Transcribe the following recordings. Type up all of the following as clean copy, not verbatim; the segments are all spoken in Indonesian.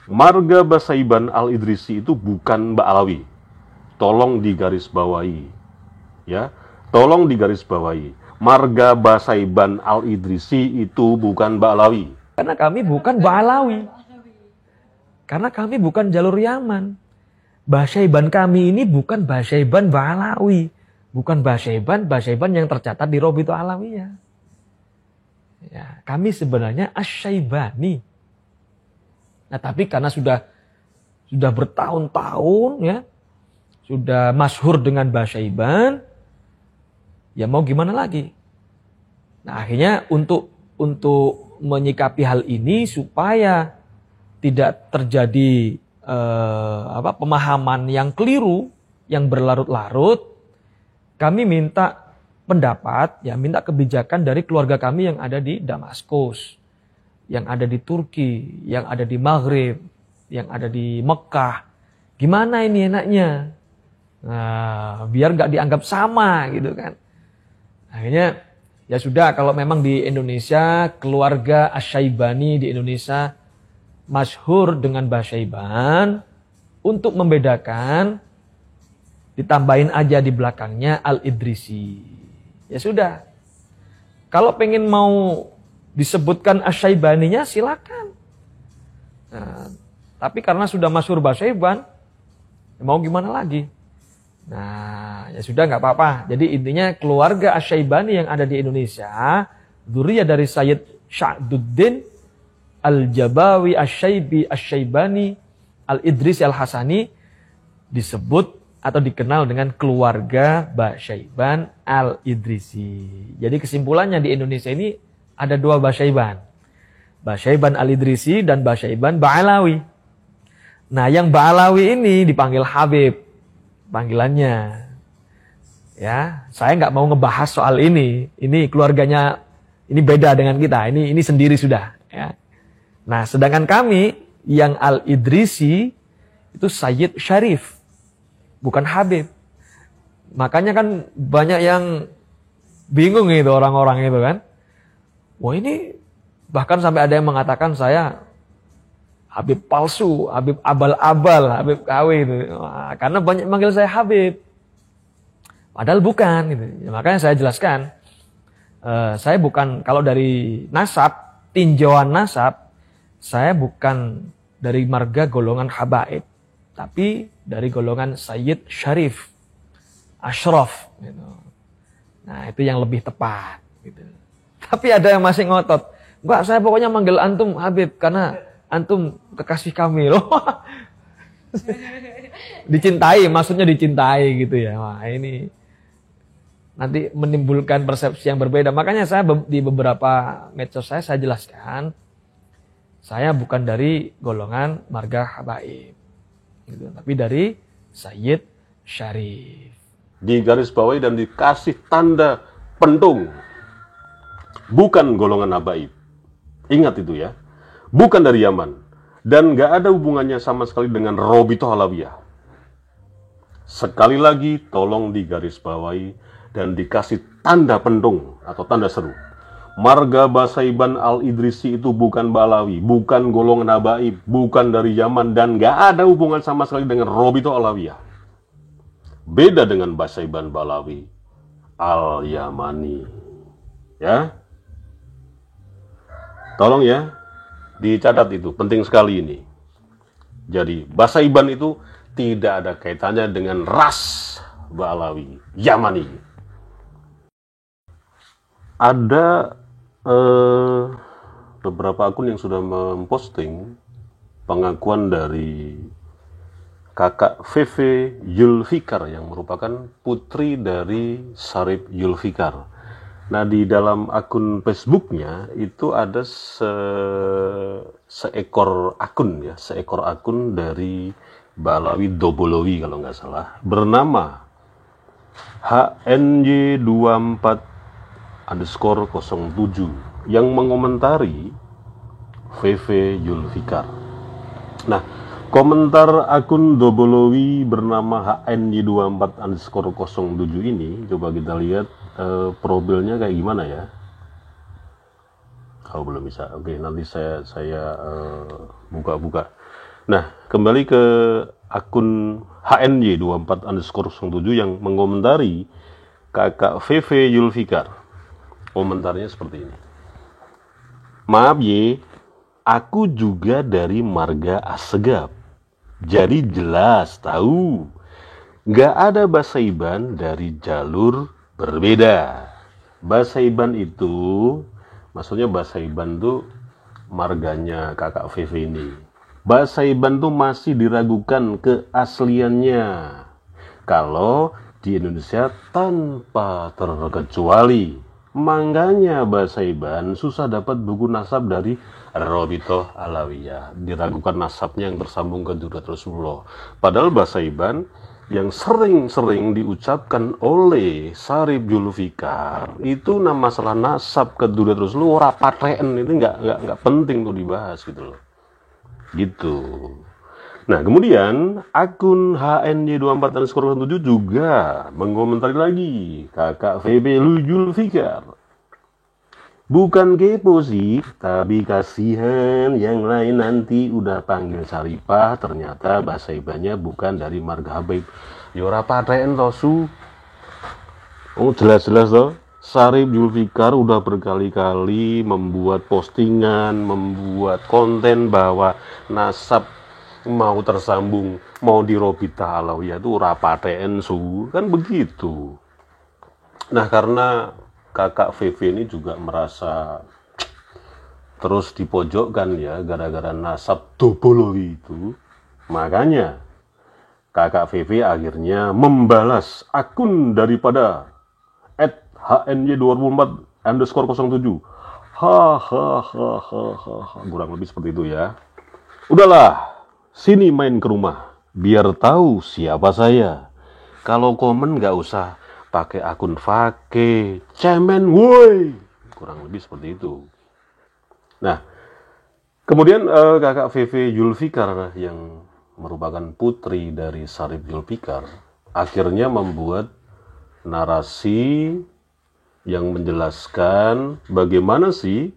Marga Basaiban Al-Idrisi itu bukan Ba'alawi. Tolong digarisbawahi. Ya, tolong digarisbawahi. Marga Basaiban Al-Idrisi itu bukan Ba'alawi. Karena kami bukan Ba'alawi. Karena kami bukan jalur Yaman. Basaiban kami ini bukan Basaiban Ba'alawi. Bukan Basaiban yang tercatat di Robito Alawiyah. Ya, kami sebenarnya Asy-Syaibani. Nah, tapi karena sudah bertahun-tahun ya, sudah masyhur dengan Basaiban, ya mau gimana lagi? Nah, akhirnya untuk menyikapi hal ini supaya tidak terjadi pemahaman yang keliru, yang berlarut-larut, kami minta pendapat, ya minta kebijakan dari keluarga kami yang ada di Damaskus, yang ada di Turki, yang ada di Maghrib, yang ada di Mekah. Gimana ini enaknya? Nah, biar nggak dianggap sama gitu kan. Akhirnya ya sudah, kalau memang di Indonesia keluarga Asy-Syaibani di Indonesia masyhur dengan Basaiban, untuk membedakan ditambahin aja di belakangnya Al-Idrisi. Ya sudah. Kalau pengen mau disebutkan Asy-Syaibaninya silakan. Nah, tapi karena sudah masyhur Basaiban, mau gimana lagi? Nah, ya sudah nggak apa-apa. Jadi intinya keluarga Asy-Syaibani yang ada di Indonesia, dzurriyyah dari Sayyid Sya'duddin Al-Jabawi Asy-Syaibi Asy-Syaibani Al-Idrisi Al-Hasani disebut atau dikenal dengan keluarga Basaiban Al-Idrisi. Jadi kesimpulannya di Indonesia ini ada dua Basaiban. Basaiban Al-Idrisi dan Basaiban Ba'alawi. Nah, yang Ba'alawi ini dipanggil Habib panggilannya. Ya, saya nggak mau ngebahas soal ini. Ini keluarganya ini beda dengan kita. Ini sendiri sudah. Ya. Nah, sedangkan kami yang Al-Idrisi itu Sayyid Syarif, bukan Habib. Makanya kan banyak yang bingung itu orang-orang itu kan. Wah, ini bahkan sampai ada yang mengatakan saya Habib palsu, Habib abal-abal, Habib KW itu. Wah, karena banyak manggil saya Habib. Padahal bukan gitu. Ya, makanya saya jelaskan. Saya bukan, kalau dari nasab, tinjauan nasab, saya bukan dari marga golongan habaib, tapi dari golongan Sayyid Syarif, Ashraf. Gitu. Nah, itu yang lebih tepat. Gitu. Tapi ada yang masih ngotot. Enggak, saya pokoknya manggil antum Habib, karena antum kekasih kami loh. Dicintai, maksudnya dicintai gitu ya. Wah, ini nanti menimbulkan persepsi yang berbeda. Makanya saya di beberapa medsos saya jelaskan, saya bukan dari golongan marga habaib, gitu, tapi dari Sayyid Syarif. Digarisbawahi dan dikasih tanda pentung. Bukan golongan habaib. Ingat itu ya. Bukan dari Yaman. Dan gak ada hubungannya sama sekali dengan Robito Alawiyah. Sekali lagi tolong digarisbawahi dan dikasih tanda pentung atau tanda seru. Marga Basaiban Al-Idrisi itu bukan Ba'alawi, bukan golongan habaib, bukan dari Yaman, dan gak ada hubungan sama sekali dengan Robito Alawiyah. Beda dengan Basaiban Ba'alawi Al-Yamani. Ya. Tolong ya, dicatat itu, penting sekali ini. Jadi, Basaiban itu tidak ada kaitannya dengan ras Ba'alawi, Yamani. Ada beberapa akun yang sudah memposting pengakuan dari kakak Veve Yulfikar yang merupakan putri dari Syarif Yulfikar. Nah, di dalam akun Facebooknya itu ada seekor akun dari Ba'alawi Dobolowi kalau nggak salah, bernama HNY24_07 yang mengomentari Veve Yulfikar. Nah, komentar akun Dobolowi bernama HNY24_07 ini, coba kita lihat profilnya kayak gimana ya. Kalau belum bisa, oke, nanti saya buka-buka. Nah, kembali ke akun HNY24_07 yang mengomentari kakak VV Yulfikar. Komentarnya seperti ini. Maaf ye, aku juga dari marga Assegaf. Jadi jelas tahu, nggak ada Basaiban dari jalur berbeda. Basaiban itu, maksudnya Basaiban tuh marganya kakak VV ini. Basaiban tuh masih diragukan keasliannya. Kalau di Indonesia tanpa terkecuali. Makanya Basaiban susah dapat buku nasab dari Robitoh Alawiyah. Diragukan nasabnya yang tersambung ke Durrat Rasulullah. Padahal Basaiban yang sering-sering diucapkan oleh Syarif Julfikar itu masalah nasab ke Durrat Rasulullah, paten itu nggak penting untuk dibahas gitu loh. Gitu. Nah, kemudian akun HNY24_07 juga mengomentari lagi kakak VB Julfikar. Bukan kepo sih, tapi kasihan yang lain nanti udah panggil Syarifah, ternyata Basaibannya bukan dari marga Habib. Yora paten toh su. Oh, jelas-jelas toh. Syarif Julfikar udah berkali-kali membuat postingan, membuat konten bahwa nasab mau tersambung, mau di Robita Alawiyah itu rapaten su, kan begitu. Nah, karena kakak VV ini juga merasa terus dipojokkan ya gara-gara nasab Dobolowi itu, makanya kakak VV akhirnya membalas akun daripada @HNY24_07. Hahaha, kurang lebih seperti itu ya. Udahlah, sini main ke rumah, biar tahu siapa saya. Kalau komen nggak usah pakai akun fake, cemen woi. Kurang lebih seperti itu. Nah, kemudian kakak VV Julfikar yang merupakan putri dari Syarif Julfikar akhirnya membuat narasi yang menjelaskan bagaimana sih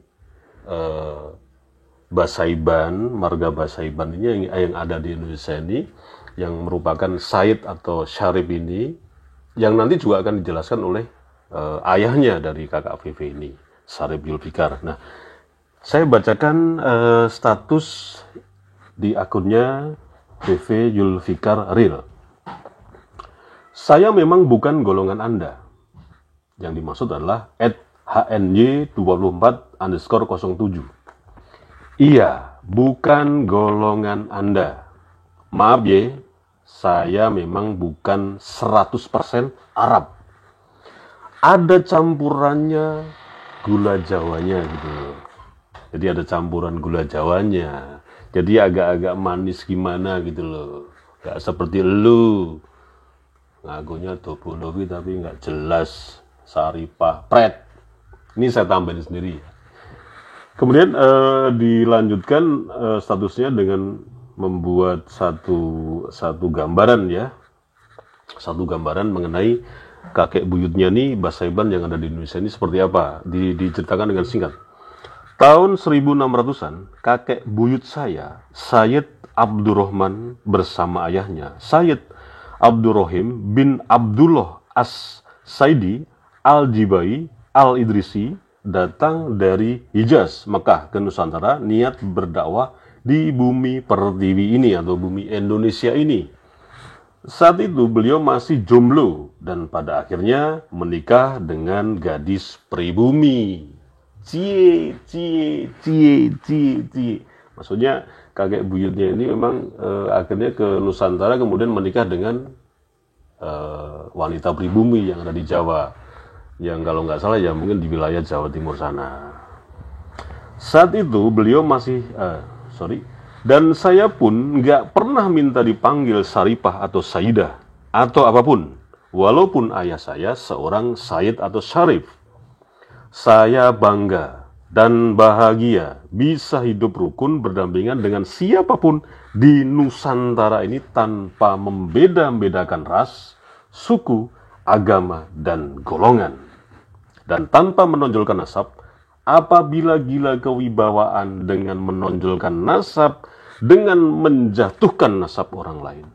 Basaiban, marga Basaiban ini yang ada di Indonesia ini, yang merupakan Said atau Syarif ini, yang nanti juga akan dijelaskan oleh ayahnya dari kakak VV ini, Syarif Julfikar. Nah, saya bacakan status di akunnya VV Julfikar Real. Saya memang bukan golongan Anda. Yang dimaksud adalah @HNY24_07. Iya, bukan golongan Anda. Maaf ya, saya memang bukan 100% Arab. Ada campurannya gula Jawanya gitu. Jadi ada campuran gula Jawanya. Jadi agak-agak manis gimana gitu loh. Gak seperti lu. Ngakunya Dobolowi tapi nggak jelas. Syarifah, pret. Ini saya tambahin sendiri. Kemudian dilanjutkan statusnya dengan membuat satu gambaran ya. Satu gambaran mengenai kakek buyutnya nih Basaiban yang ada di Indonesia ini seperti apa. Diceritakan dengan singkat. Tahun 1600-an, kakek buyut saya, Sayyid Abdurrahman bersama ayahnya, Sayyid Abdurrahim bin Abdullah As-Saidi Al-Jibai Al-Idrisi, datang dari Hijaz, Mekah ke Nusantara, niat berdakwah di bumi pertiwi ini atau bumi Indonesia ini. Saat itu beliau masih jomblo dan pada akhirnya menikah dengan gadis pribumi. Cie. Maksudnya kakek buyutnya ini memang akhirnya ke Nusantara kemudian menikah dengan wanita pribumi yang ada di Jawa. Yang kalau nggak salah ya mungkin di wilayah Jawa Timur sana. Saat itu beliau masih, dan saya pun nggak pernah minta dipanggil Syarifah atau Sayyidah atau apapun, walaupun ayah saya seorang Sayyid atau Syarif. Saya bangga dan bahagia bisa hidup rukun berdampingan dengan siapapun di Nusantara ini tanpa membeda-bedakan ras, suku, agama, dan golongan. Dan tanpa menonjolkan nasab, apabila gila kewibawaan dengan menonjolkan nasab, dengan menjatuhkan nasab orang lain.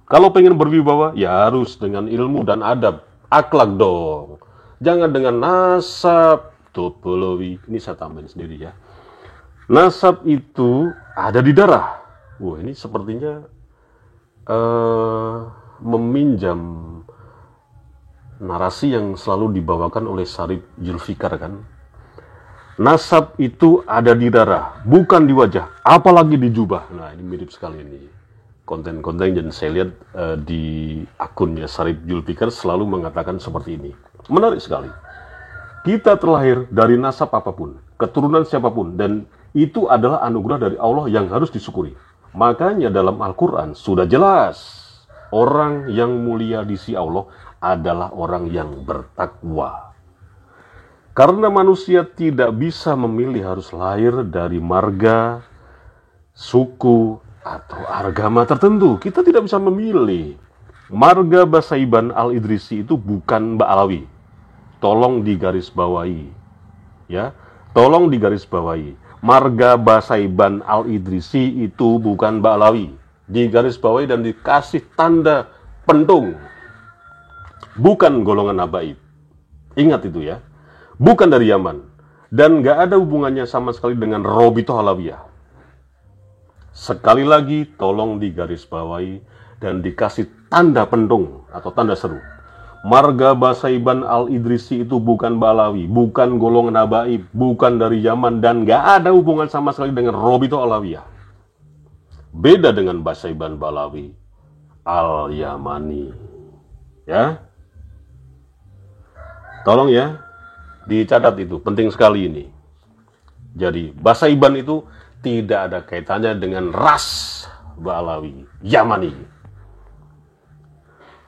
Kalau pengen berwibawa, ya harus dengan ilmu dan adab, akhlak dong. Jangan dengan nasab, topologi. Ini saya tambahin sendiri ya. Nasab itu ada di darah. Wah, ini sepertinya meminjam narasi yang selalu dibawakan oleh Syarif Zulfikar kan. Nasab itu ada di darah, bukan di wajah, apalagi di jubah. Nah, ini mirip sekali ini. Konten-konten yang saya lihat di akunnya Syarif Zulfikar selalu mengatakan seperti ini. Menarik sekali. Kita terlahir dari nasab apapun, keturunan siapapun, dan itu adalah anugerah dari Allah yang harus disyukuri. Makanya dalam Al-Quran sudah jelas, orang yang mulia di sisi Allah adalah orang yang bertakwa. Karena manusia tidak bisa memilih harus lahir dari marga, suku, atau agama tertentu. Kita tidak bisa memilih. Marga Basaiban Al-Idrisi itu bukan Ba'alawi. Tolong digarisbawahi. Ya, tolong digarisbawahi. Marga Basaiban Al-Idrisi itu bukan Ba'alawi. Digarisbawahi dan dikasih tanda pentung. Bukan golongan Nabaib. Ingat itu ya. Bukan dari Yaman. Dan gak ada hubungannya sama sekali dengan Robitoh Alawiyah. Sekali lagi tolong digarisbawahi dan dikasih tanda pentung atau tanda seru. Marga Basaiban Al-Idrisi itu bukan Ba'alawi, bukan golongan Nabaib, bukan dari Yaman, dan gak ada hubungan sama sekali dengan Robitoh Alawiyah. Beda dengan Basaiban Ba'alawi Al-Yamani. Ya. Tolong ya, dicatat itu, penting sekali ini. Jadi, Basaiban itu tidak ada kaitannya dengan ras Ba'alawi, Yamani.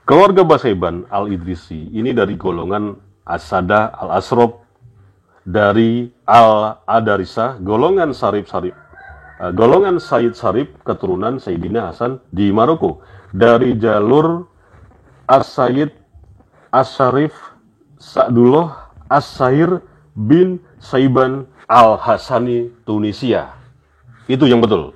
Keluarga Basaiban Al-Idrisi ini dari golongan As-Sada Al-Asrob, dari Al-Adarisah, golongan Sarif-Sarif, golongan Sayyid Sarif, keturunan Sayyidina Hasan di Maroko, dari jalur As-Sayyid As-Sarif Sa'dullah As-Sahir bin Saiban Al-Hasani, Tunisia. Itu yang betul.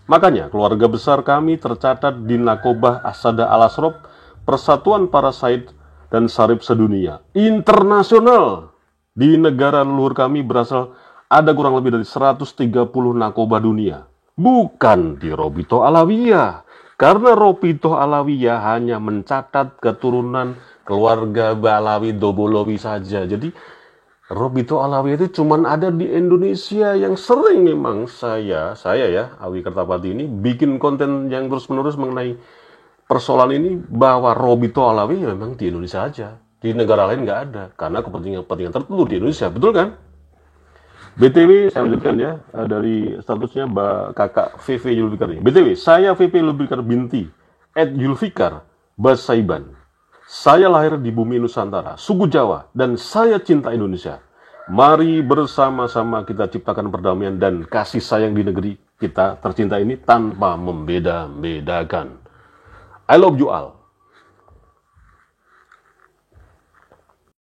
Makanya keluarga besar kami tercatat di Nakobah As-Sada Al-Asrob, persatuan para Said dan Sarif sedunia. Internasional. Di negara leluhur kami berasal ada kurang lebih dari 130 Nakobah dunia. Bukan di Robitoh Alawiyah. Karena Robitoh Alawiyah hanya mencatat keturunan keluarga Ba'alawi Dobolowi saja. Jadi Robitoh Alawiyah itu cuma ada di Indonesia. Yang sering memang saya ya, Awi Kertapati ini bikin konten yang terus-menerus mengenai persoalan ini, bahwa Robitoh Alawiyah memang di Indonesia aja. Di negara lain nggak ada. Karena kepentingan tertentu di Indonesia. Betul kan? BTW, saya lanjutkan ya, dari statusnya kakak VV Zulfikar ini. BTW, saya VV Zulfikar binti, Zulfikar Basaiban. Saya lahir di bumi Nusantara, suku Jawa, dan saya cinta Indonesia. Mari bersama-sama kita ciptakan perdamaian dan kasih sayang di negeri kita tercinta ini tanpa membeda-bedakan. I love you all.